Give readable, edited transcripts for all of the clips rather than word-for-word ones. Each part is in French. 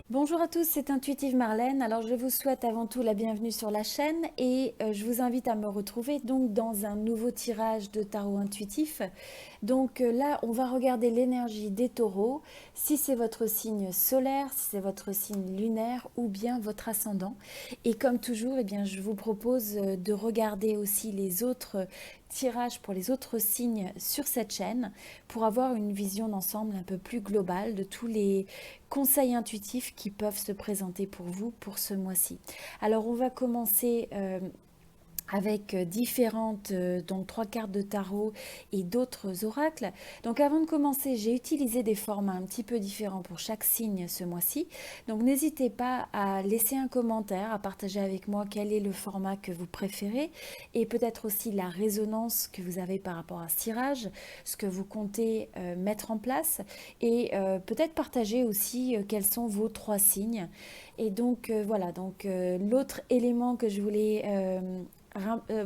Bonjour à tous, c'est Intuitive Marlène. Alors je vous souhaite avant tout la bienvenue sur la chaîne et je vous invite à me retrouver donc dans un nouveau tirage de tarot intuitif. Donc là, on va regarder l'énergie des taureaux, si c'est votre signe solaire, si c'est votre signe lunaire ou bien votre ascendant. Et comme toujours, eh bien, je vous propose de regarder aussi les autres tirages pour les autres signes sur cette chaîne pour avoir une vision d'ensemble un peu plus globale de tous les conseils intuitifs qui peuvent se présenter pour vous pour ce mois-ci. Alors on va commencer avec différentes, donc 3 cartes de tarot et d'autres oracles. Donc avant de commencer, j'ai utilisé des formats un petit peu différents pour chaque signe ce mois-ci. Donc n'hésitez pas à laisser un commentaire, à partager avec moi quel est le format que vous préférez et peut-être aussi la résonance que vous avez par rapport à ce tirage, ce que vous comptez mettre en place et peut-être partager aussi quels sont vos 3 signes. Et donc voilà, donc l'autre élément que je voulais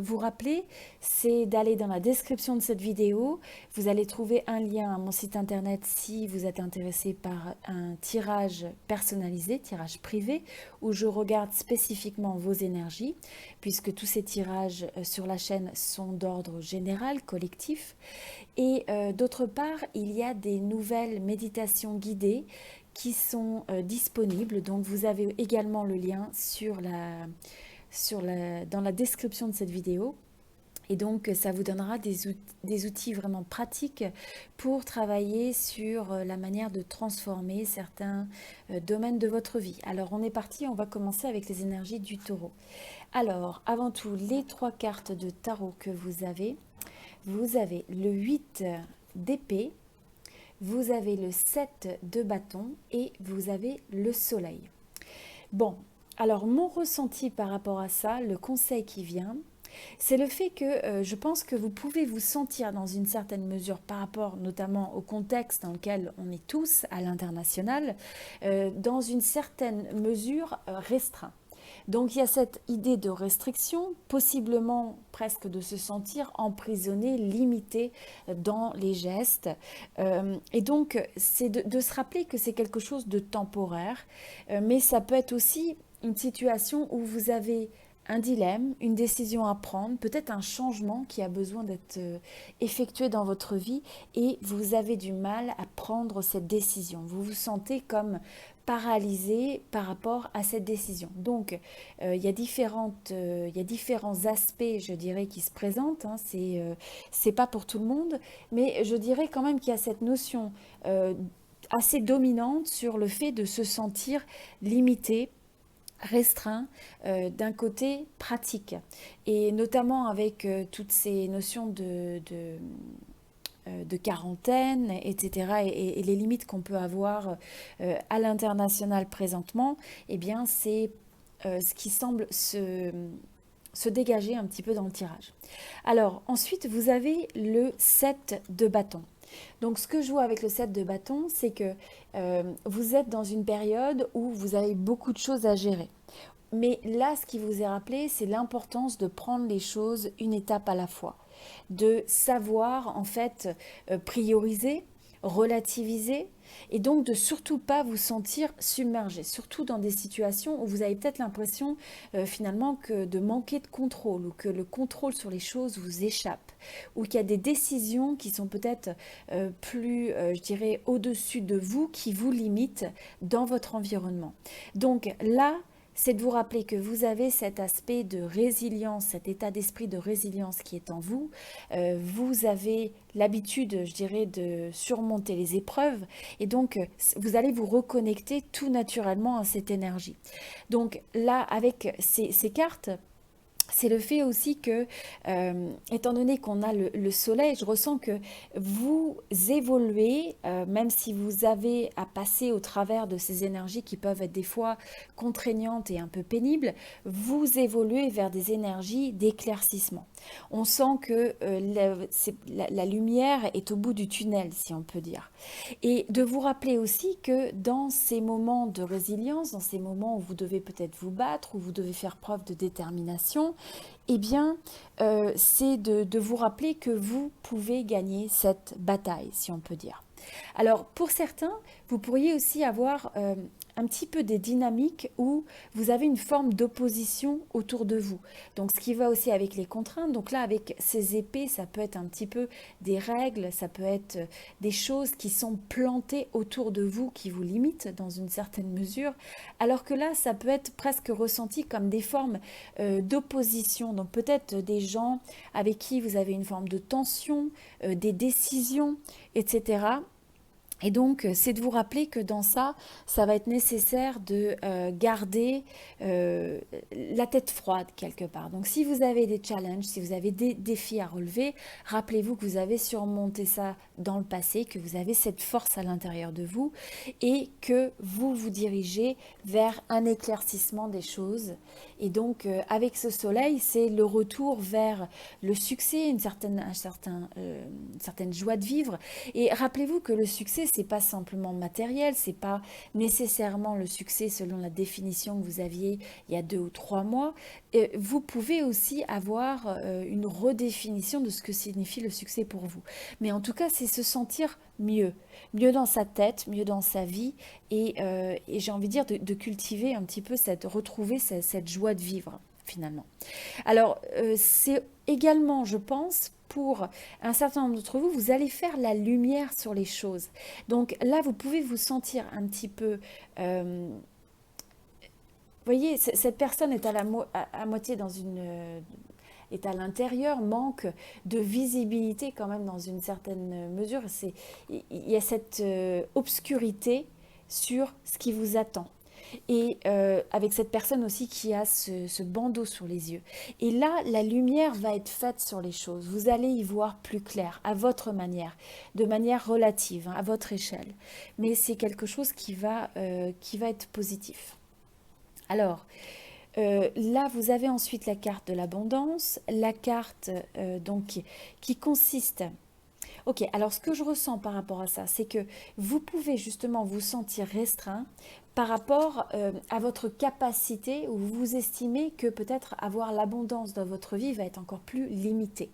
vous rappeler, c'est d'aller dans la description de cette vidéo. Vous allez trouver un lien à mon site internet si vous êtes intéressé par un tirage personnalisé, tirage privé, où je regarde spécifiquement vos énergies, puisque tous ces tirages sur la chaîne sont d'ordre général, collectif. Et d'autre part, il y a des nouvelles méditations guidées qui sont disponibles. Donc vous avez également le lien dans la description de cette vidéo. Et donc, ça vous donnera des outils vraiment pratiques pour travailler sur la manière de transformer certains domaines de votre vie. Alors, on est parti, on va commencer avec les énergies du taureau. Alors, avant tout, les 3 cartes de tarot que vous avez le 8 d'épée, vous avez le 7 de bâton et vous avez le soleil. Bon, alors mon ressenti par rapport à ça, le conseil qui vient, c'est le fait que je pense que vous pouvez vous sentir dans une certaine mesure par rapport notamment au contexte dans lequel on est tous à l'international, dans une certaine mesure restreint. Donc il y a cette idée de restriction, possiblement presque de se sentir emprisonné, limité dans les gestes. Et donc c'est de se rappeler que c'est quelque chose de temporaire, mais ça peut être aussi une situation où vous avez un dilemme, une décision à prendre, peut-être un changement qui a besoin d'être effectué dans votre vie et vous avez du mal à prendre cette décision. Vous vous sentez comme paralysé par rapport à cette décision. Donc, il y a différents aspects, je dirais, qui se présentent. Hein. C'est pas pour tout le monde, mais je dirais quand même qu'il y a cette notion assez dominante sur le fait de se sentir limité, restreint d'un côté pratique et notamment avec toutes ces notions de quarantaine, etc. Et les limites qu'on peut avoir à l'international présentement, eh bien c'est ce qui semble se dégager un petit peu dans le tirage. Alors ensuite vous avez le 7 de bâton. Donc ce que je vois avec le 7 de bâton, c'est que vous êtes dans une période où vous avez beaucoup de choses à gérer. Mais là, ce qui vous est rappelé, c'est l'importance de prendre les choses une étape à la fois, de savoir en fait prioriser, relativiser et donc de surtout pas vous sentir submergé, surtout dans des situations où vous avez peut-être l'impression finalement que de manquer de contrôle ou que le contrôle sur les choses vous échappe ou qu'il y a des décisions qui sont peut-être plus, je dirais, au-dessus de vous, qui vous limitent dans votre environnement. Donc là, c'est de vous rappeler que vous avez cet aspect de résilience, cet état d'esprit de résilience qui est en vous. Vous avez l'habitude, je dirais, de surmonter les épreuves et donc vous allez vous reconnecter tout naturellement à cette énergie. Donc là, avec ces cartes, c'est le fait aussi que, étant donné qu'on a le soleil, je ressens que vous évoluez, même si vous avez à passer au travers de ces énergies qui peuvent être des fois contraignantes et un peu pénibles, vous évoluez vers des énergies d'éclaircissement. On sent que la lumière est au bout du tunnel, si on peut dire. Et de vous rappeler aussi que dans ces moments de résilience, dans ces moments où vous devez peut-être vous battre, où vous devez faire preuve de détermination, eh bien, c'est de vous rappeler que vous pouvez gagner cette bataille, si on peut dire. Alors, pour certains, vous pourriez aussi avoir un petit peu des dynamiques où vous avez une forme d'opposition autour de vous. Donc, ce qui va aussi avec les contraintes. Donc là, avec ces épées, ça peut être un petit peu des règles, ça peut être des choses qui sont plantées autour de vous, qui vous limitent dans une certaine mesure. Alors que là, ça peut être presque ressenti comme des formes d'opposition. Donc, peut-être des gens avec qui vous avez une forme de tension, des décisions, etc. Et donc, c'est de vous rappeler que dans ça, ça va être nécessaire de garder la tête froide quelque part. Donc, si vous avez des challenges, si vous avez des défis à relever, rappelez-vous que vous avez surmonté ça dans le passé, que vous avez cette force à l'intérieur de vous et que vous vous dirigez vers un éclaircissement des choses. Et donc, avec ce soleil, c'est le retour vers le succès, une certaine joie de vivre. Et rappelez-vous que le succès, c'est pas simplement matériel, c'est pas nécessairement le succès selon la définition que vous aviez il y a 2 ou 3 mois. Vous pouvez aussi avoir une redéfinition de ce que signifie le succès pour vous. Mais en tout cas, c'est se sentir mieux, mieux dans sa tête, mieux dans sa vie, et j'ai envie de dire de cultiver un petit peu retrouver cette joie de vivre finalement. Alors, c'est également, je pense, pour un certain nombre d'entre vous, vous allez faire la lumière sur les choses. Donc là, vous pouvez vous sentir un petit peu... vous voyez, cette personne est à moitié dans est à l'intérieur, manque de visibilité quand même dans une certaine mesure. Il y a cette obscurité sur ce qui vous attend. Et avec cette personne aussi qui a ce bandeau sur les yeux. Et là, la lumière va être faite sur les choses. Vous allez y voir plus clair, à votre manière, de manière relative, hein, à votre échelle. Mais c'est quelque chose qui va être positif. Alors, là, vous avez ensuite la carte de l'abondance, la carte donc qui consiste... Ok, alors ce que je ressens par rapport à ça, c'est que vous pouvez justement vous sentir restreint par rapport à votre capacité, où vous estimez que peut-être avoir l'abondance dans votre vie va être encore plus limité.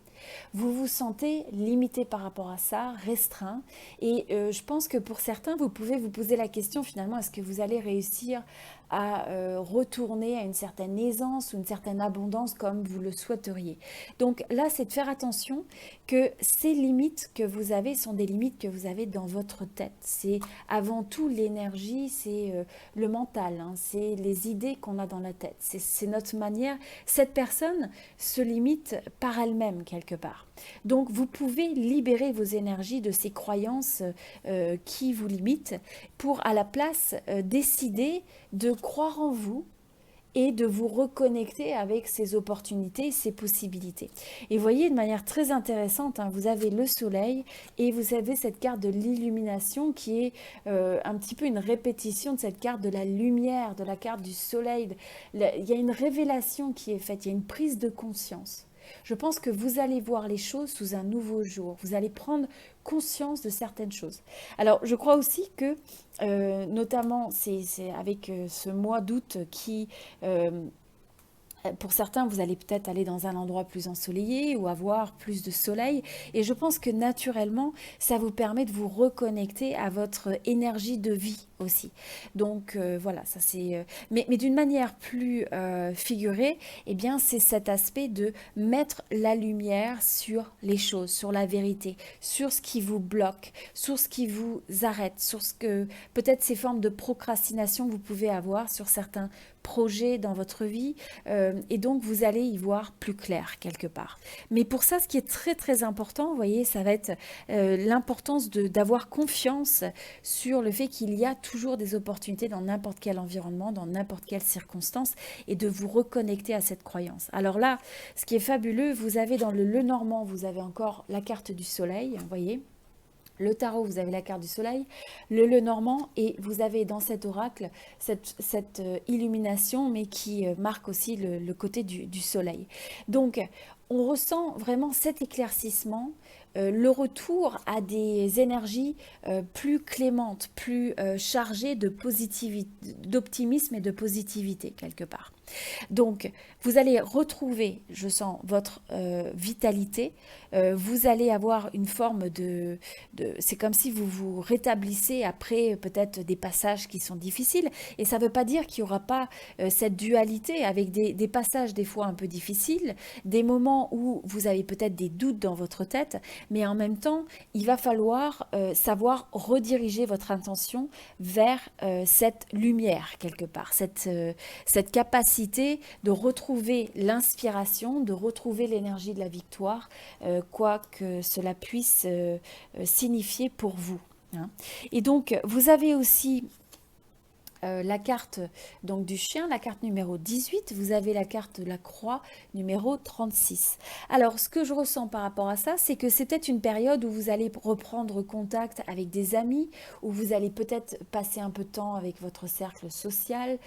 Vous vous sentez limité par rapport à ça, restreint. Et je pense que pour certains, vous pouvez vous poser la question finalement, est-ce que vous allez réussir à retourner à une certaine aisance ou une certaine abondance comme vous le souhaiteriez. Donc là, c'est de faire attention que ces limites que vous avez sont des limites que vous avez dans votre tête. C'est avant tout l'énergie, c'est le mental, hein, c'est les idées qu'on a dans la tête. C'est notre manière. Cette personne se limite par elle-même quelque part. Donc vous pouvez libérer vos énergies de ces croyances qui vous limitent pour à la place décider de croire en vous et de vous reconnecter avec ces opportunités, ces possibilités. Et vous voyez de manière très intéressante, hein, vous avez le soleil et vous avez cette carte de l'illumination qui est un petit peu une répétition de cette carte de la lumière, de la carte du soleil. Il y a une révélation qui est faite, il y a une prise de conscience. Je pense que vous allez voir les choses sous un nouveau jour. Vous allez prendre conscience de certaines choses. Alors, je crois aussi que, notamment, c'est avec ce mois d'août qui... pour certains, vous allez peut-être aller dans un endroit plus ensoleillé ou avoir plus de soleil. Et je pense que naturellement, ça vous permet de vous reconnecter à votre énergie de vie aussi. Donc voilà, ça c'est... mais d'une manière plus figurée, eh bien, c'est cet aspect de mettre la lumière sur les choses, sur la vérité, sur ce qui vous bloque, sur ce qui vous arrête, sur ce que... peut-être ces formes de procrastination que vous pouvez avoir sur certains projets dans votre vie et donc vous allez y voir plus clair quelque part. Mais pour ça, ce qui est très très important, vous voyez, ça va être l'importance d'avoir confiance sur le fait qu'il y a toujours des opportunités dans n'importe quel environnement, dans n'importe quelle circonstance et de vous reconnecter à cette croyance. Alors là, ce qui est fabuleux, vous avez dans le Lenormand, vous avez encore la carte du soleil, vous voyez. Le tarot, vous avez la carte du soleil, le Lenormand, et vous avez dans cet oracle cette illumination, mais qui marque aussi le côté du soleil. Donc, on ressent vraiment cet éclaircissement le retour à des énergies plus clémentes, plus chargées de positivité, d'optimisme et de positivité quelque part. Donc, vous allez retrouver, je sens, votre vitalité. Vous allez avoir une forme c'est comme si vous vous rétablissez après peut-être des passages qui sont difficiles. Et ça ne veut pas dire qu'il n'y aura pas cette dualité avec des passages des fois un peu difficiles, des moments où vous avez peut-être des doutes dans votre tête, mais en même temps, il va falloir savoir rediriger votre intention vers cette lumière quelque part, cette capacité de retrouver l'inspiration, de retrouver l'énergie de la victoire, quoi que cela puisse signifier pour vous. Hein. Et donc, vous avez aussi la carte donc du chien, la carte numéro 18, vous avez la carte de la croix numéro 36. Alors, ce que je ressens par rapport à ça, c'est que c'est peut-être une période où vous allez reprendre contact avec des amis, où vous allez peut-être passer un peu de temps avec votre cercle social.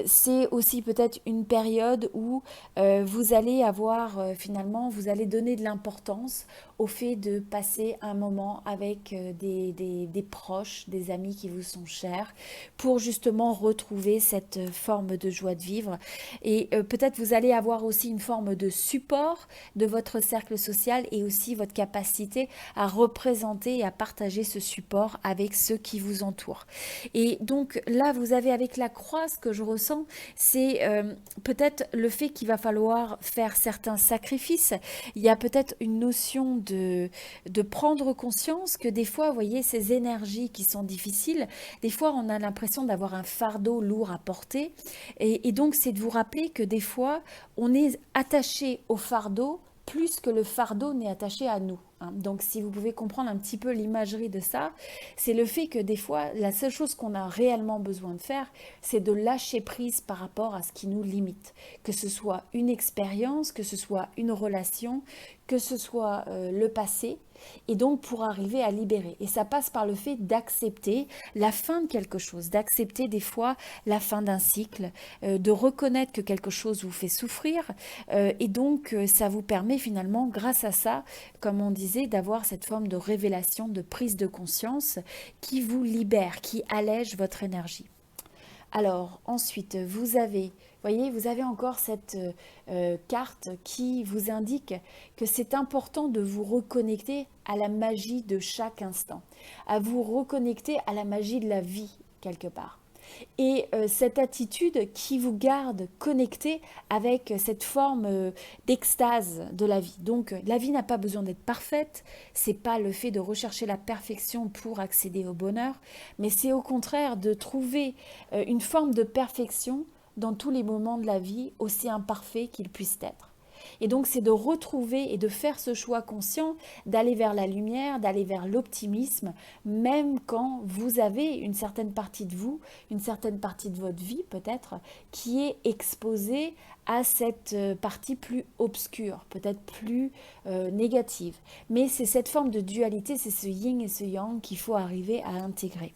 C'est aussi peut-être une période où vous allez avoir finalement, vous allez donner de l'importance au fait de passer un moment avec des proches, des amis qui vous sont chers, pour justement retrouver cette forme de joie de vivre. Et peut-être vous allez avoir aussi une forme de support de votre cercle social et aussi votre capacité à représenter et à partager ce support avec ceux qui vous entourent. Et donc là, vous avez avec la croix, ce que je ressens, c'est peut-être le fait qu'il va falloir faire certains sacrifices. Il y a peut-être une notion de prendre conscience que des fois, vous voyez, ces énergies qui sont difficiles, des fois on a l'impression d'avoir un fardeau lourd à porter. Et donc c'est de vous rappeler que des fois, on est attaché au fardeau plus que le fardeau n'est attaché à nous. Hein. Donc si vous pouvez comprendre un petit peu l'imagerie de ça, c'est le fait que des fois, la seule chose qu'on a réellement besoin de faire, c'est de lâcher prise par rapport à ce qui nous limite. Que ce soit une expérience, que ce soit une relation, que ce soit le passé, et donc pour arriver à libérer. Et ça passe par le fait d'accepter la fin de quelque chose, d'accepter des fois la fin d'un cycle, de reconnaître que quelque chose vous fait souffrir, et donc ça vous permet finalement, grâce à ça, comme on disait, d'avoir cette forme de révélation, de prise de conscience qui vous libère, qui allège votre énergie. Alors ensuite, voyez, vous avez encore cette carte qui vous indique que c'est important de vous reconnecter à la magie de chaque instant, à vous reconnecter à la magie de la vie quelque part. Et cette attitude qui vous garde connecté avec cette forme d'extase de la vie. Donc la vie n'a pas besoin d'être parfaite, c'est pas le fait de rechercher la perfection pour accéder au bonheur, mais c'est au contraire de trouver une forme de perfection dans tous les moments de la vie, aussi imparfaits qu'ils puissent être. Et donc, c'est de retrouver et de faire ce choix conscient d'aller vers la lumière, d'aller vers l'optimisme, même quand vous avez une certaine partie de vous, une certaine partie de votre vie peut-être, qui est exposée à cette partie plus obscure, peut-être plus négative. Mais c'est cette forme de dualité, c'est ce yin et ce yang qu'il faut arriver à intégrer.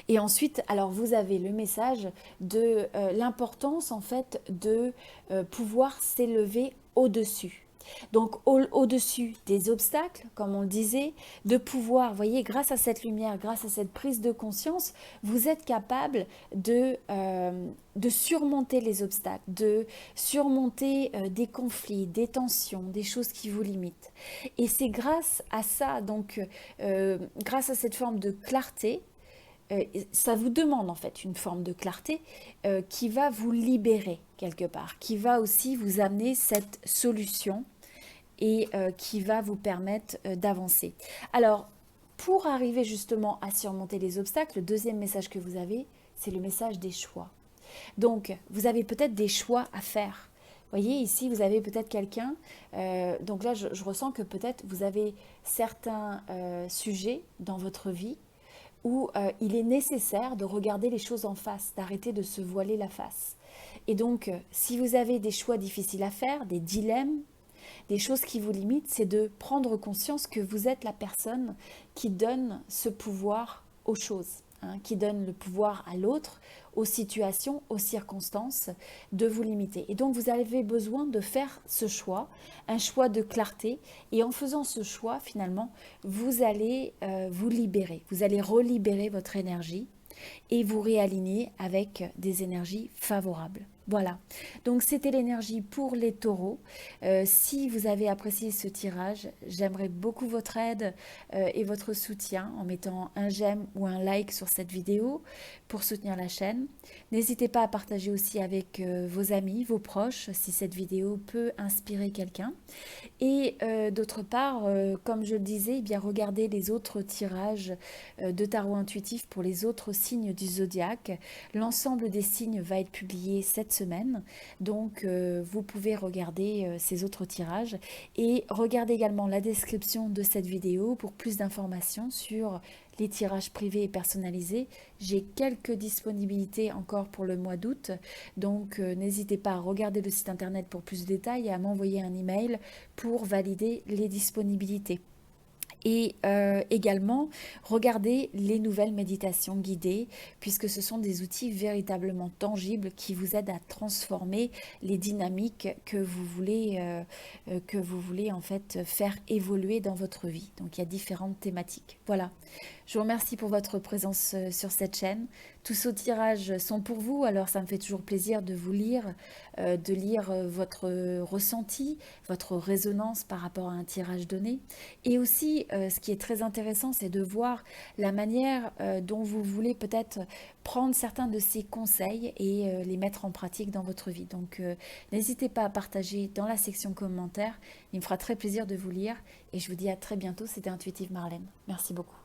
Et ensuite, alors vous avez le message de l'importance en fait de pouvoir s'élever au-dessus. Donc au-dessus des obstacles, comme on le disait, de pouvoir, voyez, grâce à cette lumière, grâce à cette prise de conscience, vous êtes capable de surmonter les obstacles, de surmonter des conflits, des tensions, des choses qui vous limitent. Et c'est grâce à ça, donc grâce à cette forme de clarté, ça vous demande en fait une forme de clarté qui va vous libérer quelque part, qui va aussi vous amener cette solution et qui va vous permettre d'avancer. Alors, pour arriver justement à surmonter les obstacles, le deuxième message que vous avez, c'est le message des choix. Donc, vous avez peut-être des choix à faire. Vous voyez, ici, vous avez peut-être quelqu'un, donc là, je ressens que peut-être vous avez certains sujets dans votre vie où il est nécessaire de regarder les choses en face, d'arrêter de se voiler la face. Et donc, si vous avez des choix difficiles à faire, des dilemmes, des choses qui vous limitent, c'est de prendre conscience que vous êtes la personne qui donne ce pouvoir aux choses. hein, qui donne le pouvoir à l'autre, aux situations, aux circonstances, de vous limiter. Et donc, vous avez besoin de faire ce choix, un choix de clarté. Et en faisant ce choix, finalement, vous allez vous libérer. Vous allez relibérer votre énergie et vous réaligner avec des énergies favorables. Voilà, donc c'était l'énergie pour les taureaux. Si vous avez apprécié ce tirage, j'aimerais beaucoup votre aide et votre soutien en mettant un j'aime ou un like sur cette vidéo pour soutenir la chaîne. N'hésitez pas à partager aussi avec vos amis, vos proches, si cette vidéo peut inspirer quelqu'un. Et d'autre part, comme je le disais, eh bien, regardez les autres tirages de tarot intuitif pour les autres signes du zodiaque. L'ensemble des signes va être publié cette semaine, donc vous pouvez regarder ces autres tirages et regardez également la description de cette vidéo pour plus d'informations sur les tirages privés et personnalisés. J'ai quelques disponibilités encore pour le mois d'août, donc n'hésitez pas à regarder le site internet pour plus de détails et à m'envoyer un email pour valider les disponibilités. Et également, regardez les nouvelles méditations guidées, puisque ce sont des outils véritablement tangibles qui vous aident à transformer les dynamiques que vous voulez en fait faire évoluer dans votre vie. Donc il y a différentes thématiques. Voilà. Je vous remercie pour votre présence sur cette chaîne. Tous ces tirages sont pour vous, alors ça me fait toujours plaisir de vous lire, votre ressenti, votre résonance par rapport à un tirage donné. Et aussi, ce qui est très intéressant, c'est de voir la manière dont vous voulez peut-être prendre certains de ces conseils et les mettre en pratique dans votre vie. Donc, n'hésitez pas à partager dans la section commentaires. Il me fera très plaisir de vous lire et je vous dis à très bientôt. C'était Intuitive Marlène. Merci beaucoup.